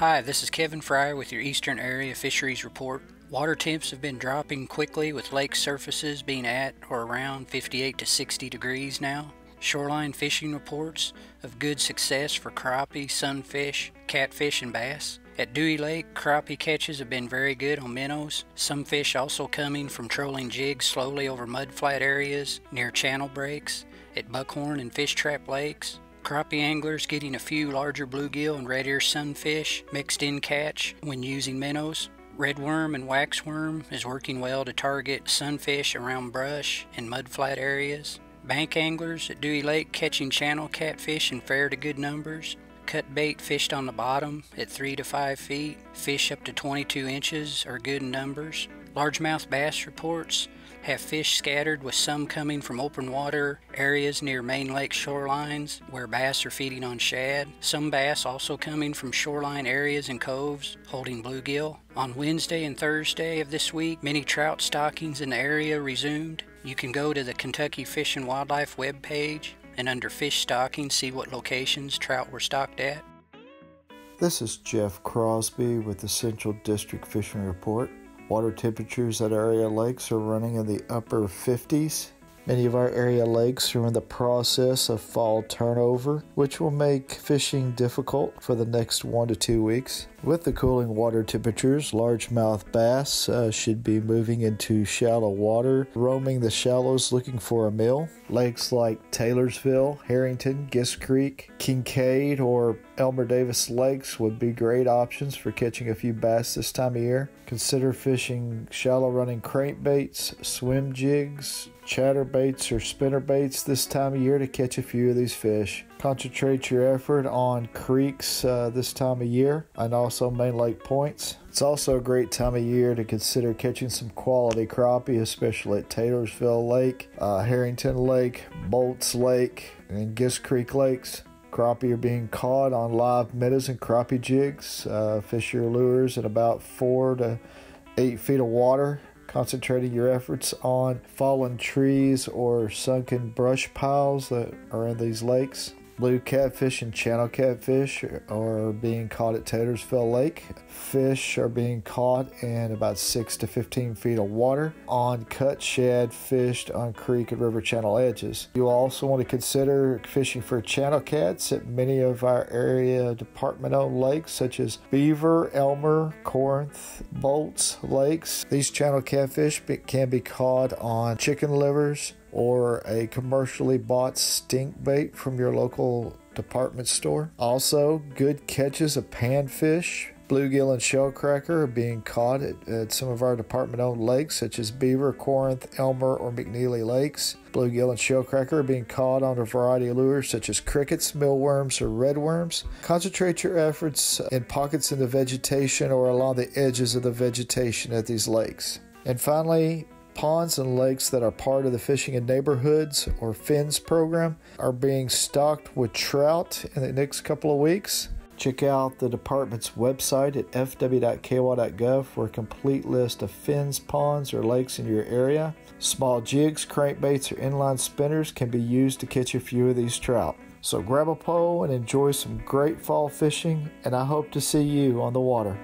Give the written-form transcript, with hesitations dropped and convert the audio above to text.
Hi, this is Kevin Fry with your Eastern Area Fisheries Report. Water temps have been dropping quickly with lake surfaces being at or around 58 to 60 degrees now. Shoreline fishing reports of good success for crappie, sunfish, catfish, and bass. At Dewey Lake, crappie catches have been very good on minnows. Some fish also coming from trolling jigs slowly over mudflat areas near channel breaks. At Buckhorn and Fish Trap Lakes, crappie anglers getting a few larger bluegill and red ear sunfish mixed in catch when using minnows. Redworm and waxworm is working well to target sunfish around brush and mudflat areas. Bank anglers at Dewey Lake catching channel catfish in fair to good numbers. Cut bait fished on the bottom at 3 to 5 feet. Fish up to 22 inches are good in numbers. Largemouth bass reports have fish scattered, with some coming from open water areas near main lake shorelines where bass are feeding on shad. Some bass also coming from shoreline areas and coves holding bluegill. On Wednesday and Thursday of this week, many trout stockings in the area resumed. You can go to the Kentucky Fish and Wildlife webpage and under fish stocking see what locations trout were stocked at. This is Jeff Crosby with the Central District Fishing Report. Water temperatures at our area lakes are running in the upper 50s. Many of our area lakes are in the process of fall turnover, which will make fishing difficult for the next 1 to 2 weeks. With the cooling water temperatures, largemouth bass should be moving into shallow water, roaming the shallows looking for a meal. Lakes like Taylorsville, Harrington, Gist Creek, Kincaid, or Elmer Davis Lakes would be great options for catching a few bass this time of year. Consider fishing shallow running crankbaits, swim jigs, chatterbaits, or spinnerbaits this time of year to catch a few of these fish. Concentrate your effort on creeks this time of year and also main lake points. It's also a great time of year to consider catching some quality crappie, especially at Taylorsville Lake, Harrington Lake, Bolts Lake, and Gist Creek Lakes. Crappie are being caught on live minnows and crappie jigs. Fish your lures in about 4 to 8 feet of water. Concentrating your efforts on fallen trees or sunken brush piles that are in these lakes. Blue catfish and channel catfish are being caught at Taylorsville Lake. Fish are being caught in about 6 to 15 feet of water on cut shad fished on creek and river channel edges. You also want to consider fishing for channel cats at many of our area department-owned lakes such as Beaver, Elmer, Corinth, Bolts Lakes. These channel catfish can be caught on chicken livers or a commercially bought stink bait from your local department store. Also, good catches of panfish, bluegill, and shellcracker are being caught at some of our department-owned lakes such as Beaver, Corinth, Elmer, or McNeely Lakes. Bluegill and shellcracker are being caught on a variety of lures such as crickets, millworms, or redworms. Concentrate your efforts in pockets in the vegetation or along the edges of the vegetation at these lakes. And finally, ponds and lakes that are part of the Fishing in Neighborhoods or FINS program are being stocked with trout in the next couple of weeks. Check out the department's website at fw.ky.gov for a complete list of FINS ponds or lakes in your area. Small jigs, crankbaits, or inline spinners can be used to catch a few of these trout. So grab a pole and enjoy some great fall fishing, and I hope to see you on the water.